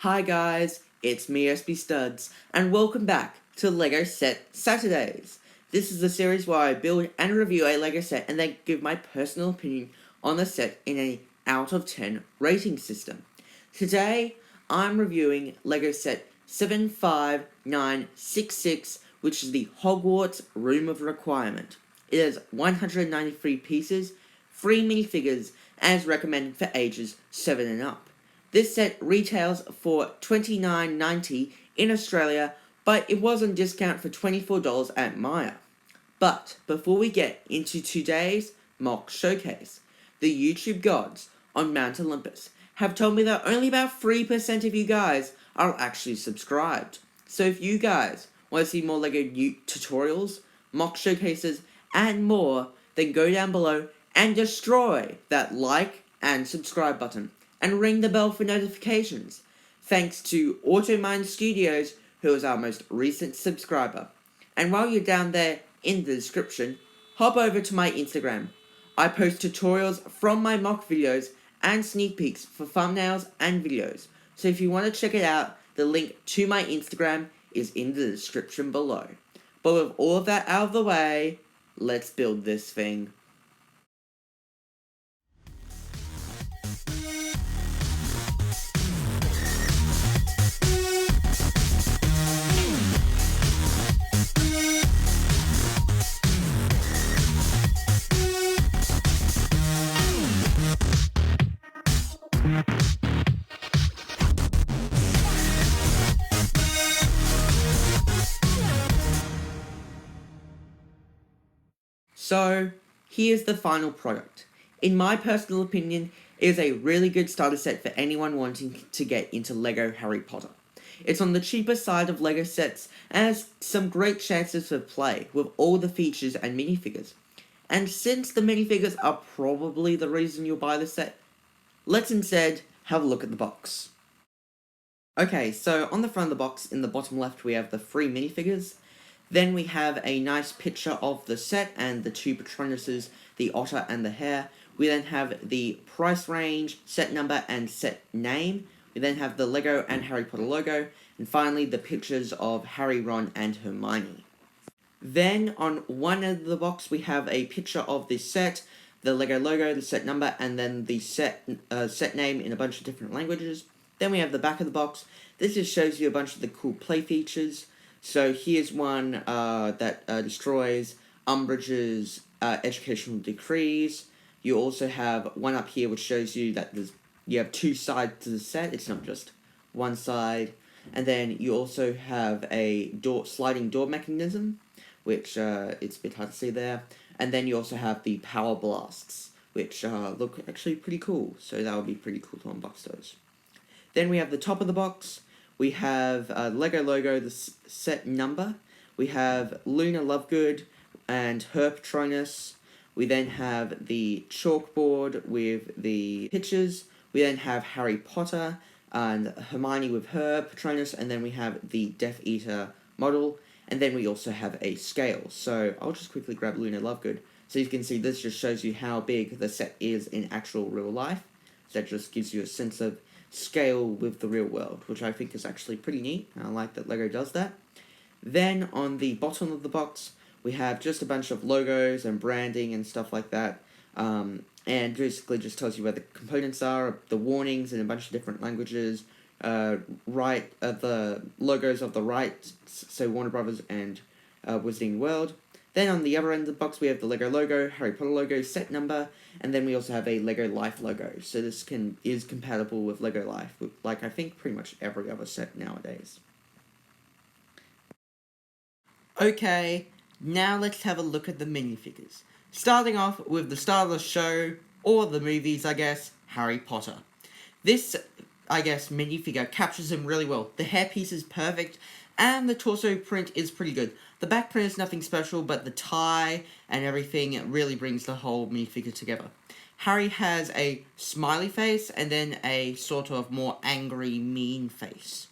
Hi guys, it's me SB Studs, and welcome back to LEGO Set Saturdays. This is the series where I build and review a LEGO set and then give my personal opinion on the set in a out of 10 rating system. Today, I'm reviewing LEGO Set 75966, which is the Hogwarts Room of Requirement. It has 193 pieces, 3 minifigures, and is recommended for ages 7 and up. This set retails for $29.90 in Australia, but it was on discount for $24 at Myer. But before we get into today's mock showcase, the YouTube gods on Mount Olympus have told me that only about 3% of you guys are actually subscribed. So if you guys want to see more LEGO tutorials, mock showcases, and more, then go down below and destroy that like and subscribe button and ring the bell for notifications. Thanks to AutoMine Studios, who is our most recent subscriber. And while you're down there in the description, hop over to my Instagram. I post tutorials from my mock videos and sneak peeks for thumbnails and videos. So if you want to check it out, the link to my Instagram is in the description below. But with all of that out of the way, let's build this thing. So, here's the final product. In my personal opinion, it is a really good starter set for anyone wanting to get into LEGO Harry Potter. It's on the cheaper side of LEGO sets and has some great chances for play with all the features and minifigures. And since the minifigures are probably the reason you'll buy the set, let's instead have a look at the box. Okay, so on the front of the box, in the bottom left, we have the 3 minifigures. Then we have a nice picture of the set and the 2 Patronuses, the otter and the hare. We then have the price range, set number, and set name. We then have the LEGO and Harry Potter logo. And finally, the pictures of Harry, Ron, and Hermione. Then, on one end of the box, we have a picture of the set, the LEGO logo, the set number, and then the set name in a bunch of different languages. Then we have the back of the box. This just shows you a bunch of the cool play features. So here's one that destroys Umbridge's educational decrees. You also have one up here which shows you that you have 2 sides to the set. It's not just one side. And then you also have a sliding door mechanism, which it's a bit hard to see there. And then you also have the power blasts, which look actually pretty cool. So that would be pretty cool to unbox those. Then we have the top of the box. We have LEGO logo, the set number. We have Luna Lovegood and her Patronus. We then have the chalkboard with the pictures. We then have Harry Potter and Hermione with her Patronus. And then we have the Death Eater model. And then we also have a scale. So I'll just quickly grab Luna Lovegood. So you can see this just shows you how big the set is in actual real life. So that just gives you a sense of scale with the real world, which I think is actually pretty neat. I like that LEGO does that. Then on the bottom of the box, we have just a bunch of logos and branding and stuff like that. And basically just tells you where the components are, the warnings in a bunch of different languages, the logos of the right, so Warner Brothers and Wizarding World. Then on the other end of the box, we have the LEGO logo, Harry Potter logo, set number, and then we also have a LEGO Life logo. So this is compatible with LEGO Life, like I think pretty much every other set nowadays. Okay, now let's have a look at the minifigures. Starting off with the star of the show, or the movies, I guess, Harry Potter. This, I guess, minifigure captures him really well. The hairpiece is perfect, and the torso print is pretty good. The back print is nothing special, but the tie and everything really brings the whole minifigure together. Harry has a smiley face, and then a sort of more angry, mean face.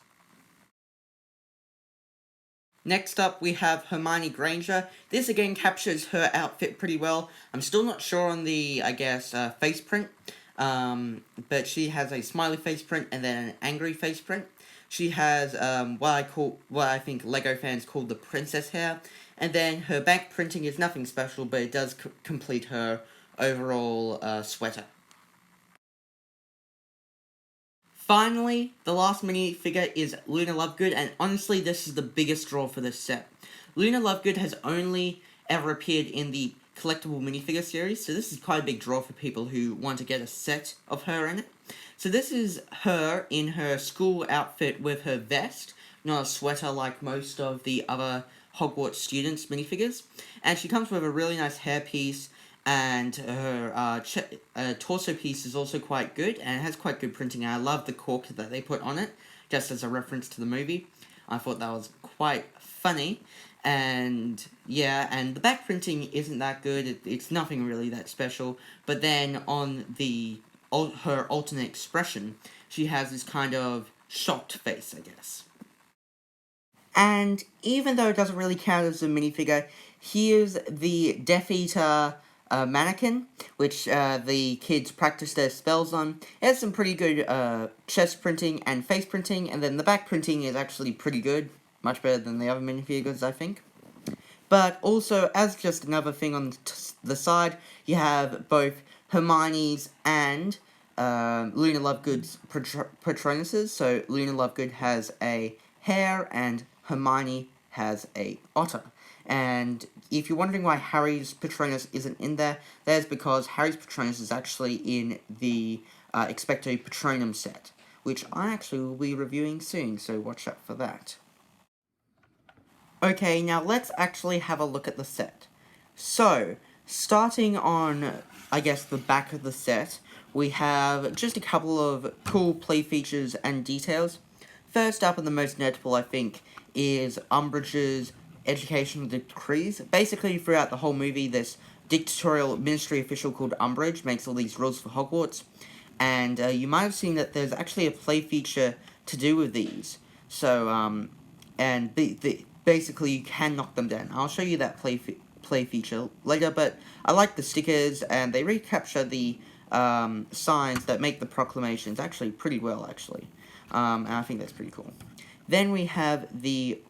Next up, we have Hermione Granger. This again captures her outfit pretty well. I'm still not sure on the, face print. But she has a smiley face print and then an angry face print. She has what I think Lego fans call the princess hair, and then her back printing is nothing special, but it does complete her overall sweater. Finally, the last minifigure is Luna Lovegood, and honestly, this is the biggest draw for this set. Luna Lovegood has only ever appeared in the collectible minifigure series, so this is quite a big draw for people who want to get a set of her in it. So this is her in her school outfit with her vest, not a sweater like most of the other Hogwarts students minifigures, and she comes with a really nice hairpiece, and her torso piece is also quite good, and it has quite good printing. I love the cork that they put on it, just as a reference to the movie. I thought that was quite funny, and yeah, and the back printing isn't that good. It's nothing really that special, but then on her alternate expression, she has this kind of shocked face, I guess. And even though it doesn't really count as a minifigure, here's the Death Eater mannequin, which the kids practice their spells on. It has some pretty good chest printing and face printing, and then the back printing is actually pretty good. Much better than the other minifigures, I think. But also, as just another thing on the side, you have both Hermione's and Luna Lovegood's Patronuses. So Luna Lovegood has a hare, and Hermione has a otter. And if you're wondering why Harry's Patronus isn't in there, that's because Harry's Patronus is actually in the Expecto Patronum set, which I actually will be reviewing soon, so watch out for that. Okay, now let's actually have a look at the set. So, starting on, I guess, the back of the set, we have just a couple of cool play features and details. First up, and the most notable, I think, is Umbridge's educational decrees. Basically, throughout the whole movie, this dictatorial ministry official called Umbridge makes all these rules for Hogwarts, and you might have seen that there's actually a play feature to do with these. So, and basically you can knock them down. I'll show you that play feature later, but I like the stickers, and they recapture the signs that make the proclamations actually pretty well, actually. And I think that's pretty cool. Then we have the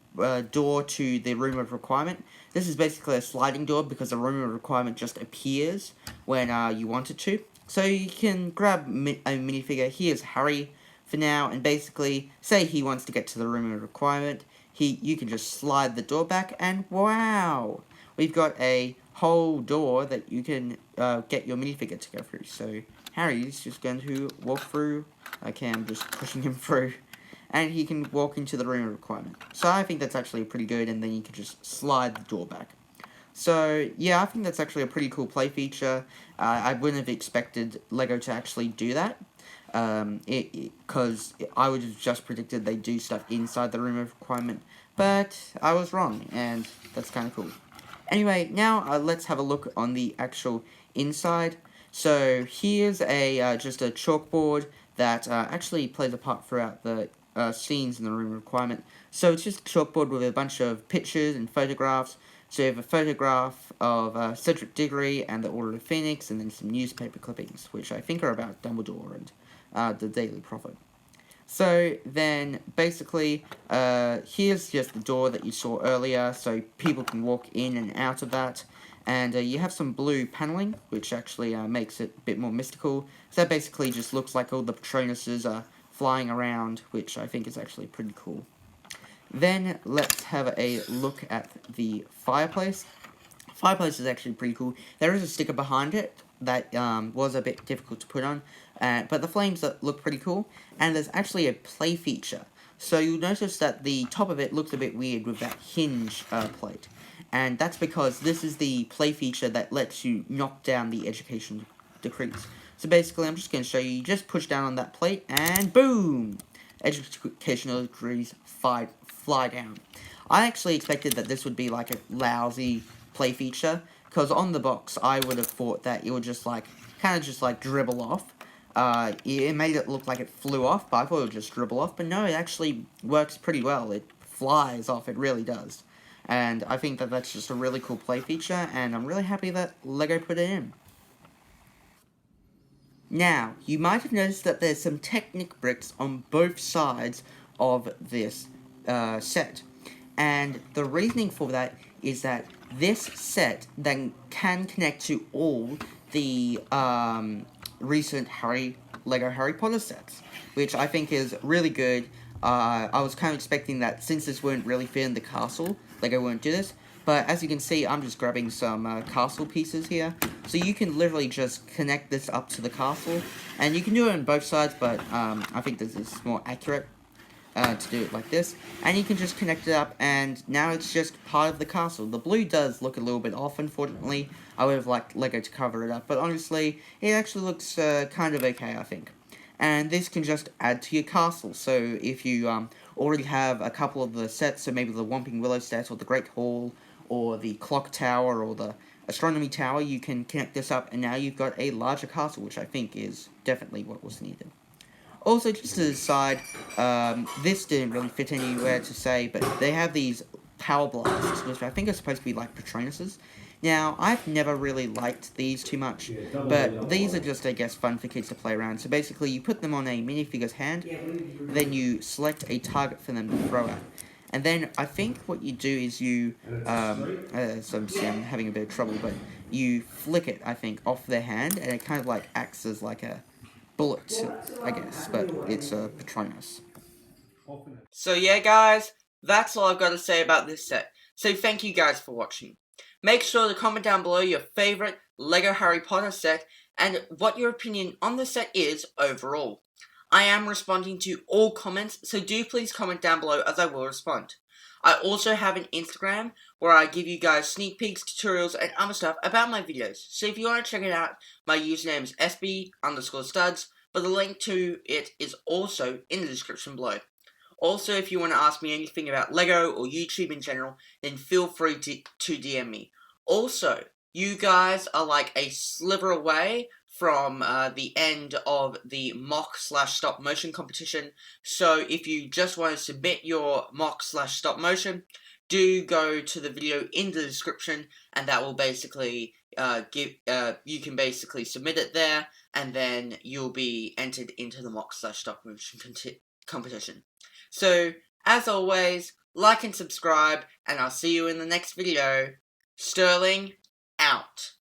door to the Room of Requirement. This is basically a sliding door because the Room of Requirement just appears when you want it to. So you can grab a minifigure. Here's Harry for now, and basically say he wants to get to the Room of Requirement. You can just slide the door back, and wow! We've got a whole door that you can get your minifigure to go through. So Harry's just going to walk through. Okay, I'm just pushing him through. And he can walk into the Room of Requirement. So I think that's actually pretty good, and then you can just slide the door back. So, yeah, I think that's actually a pretty cool play feature. I wouldn't have expected LEGO to actually do that. Because I would have just predicted they do stuff inside the Room of Requirement. But I was wrong, and that's kind of cool. Anyway, now let's have a look on the actual inside. So here's just a chalkboard that actually plays a part throughout the scenes in the Room of Requirement. So it's just a chalkboard with a bunch of pictures and photographs. So you have a photograph of Cedric Diggory and the Order of the Phoenix, and then some newspaper clippings, which I think are about Dumbledore and the Daily Prophet. So then, basically, here's just the door that you saw earlier, so people can walk in and out of that. And you have some blue paneling, which actually makes it a bit more mystical. So that basically just looks like all the Patronuses are flying around, which I think is actually pretty cool. Then, let's have a look at the fireplace. Fireplace is actually pretty cool. There is a sticker behind it that was a bit difficult to put on, but the flames look pretty cool, and there's actually a play feature. So you'll notice that the top of it looks a bit weird with that hinge plate, and that's because this is the play feature that lets you knock down the education decrees. So basically, I'm just going to show you, you just push down on that plate, and boom! Educational decrees fly down. I actually expected that this would be like a lousy play feature, because on the box I would have thought that it would just kind of dribble off. It made it look like it flew off, but I thought it would just dribble off, but no, it actually works pretty well. It flies off, it really does. And I think that that's just a really cool play feature, and I'm really happy that LEGO put it in. Now, you might have noticed that there's some Technic bricks on both sides of this set. And the reasoning for that is that this set then can connect to all the recent LEGO Harry Potter sets, which I think is really good. I was kind of expecting that since this wouldn't really fit in the castle, LEGO wouldn't do this. But as you can see, I'm just grabbing some castle pieces here. So you can literally just connect this up to the castle. And you can do it on both sides, but I think this is more accurate to do it like this. And you can just connect it up, and now it's just part of the castle. The blue does look a little bit off, unfortunately. I would have liked LEGO to cover it up, but honestly, it actually looks kind of okay, I think. And this can just add to your castle. So if you already have a couple of the sets, so maybe the Whomping Willow set, or the Great Hall, or the Clock Tower, or the Astronomy Tower, you can connect this up, and now you've got a larger castle, which I think is definitely what was needed. Also, just as a side, this didn't really fit anywhere to say, but they have these power blasts, which I think are supposed to be like Patronuses. Now, I've never really liked these too much, but these are just, I guess, fun for kids to play around. So basically, you put them on a minifigure's hand, then you select a target for them to throw at. And then I think what you do is you, so I'm having a bit of trouble, but you flick it, I think, off their hand, and it kind of like acts as like a bullet, I guess, but it's a Patronus. So yeah, guys, that's all I've got to say about this set. So thank you guys for watching. Make sure to comment down below your favourite LEGO Harry Potter set and what your opinion on the set is overall. I am responding to all comments, so do please comment down below as I will respond. I also have an Instagram where I give you guys sneak peeks, tutorials, and other stuff about my videos. So if you want to check it out, my username is SB_studs, but the link to it is also in the description below. Also, if you want to ask me anything about LEGO or YouTube in general, then feel free to DM me. Also, you guys are like a sliver away from the end of the mock/stop motion competition. So if you just want to submit your mock/stop motion, do go to the video in the description, and that will basically you can basically submit it there, and then you'll be entered into the mock/stop motion competition. So, as always, like and subscribe, and I'll see you in the next video. Sterling, out.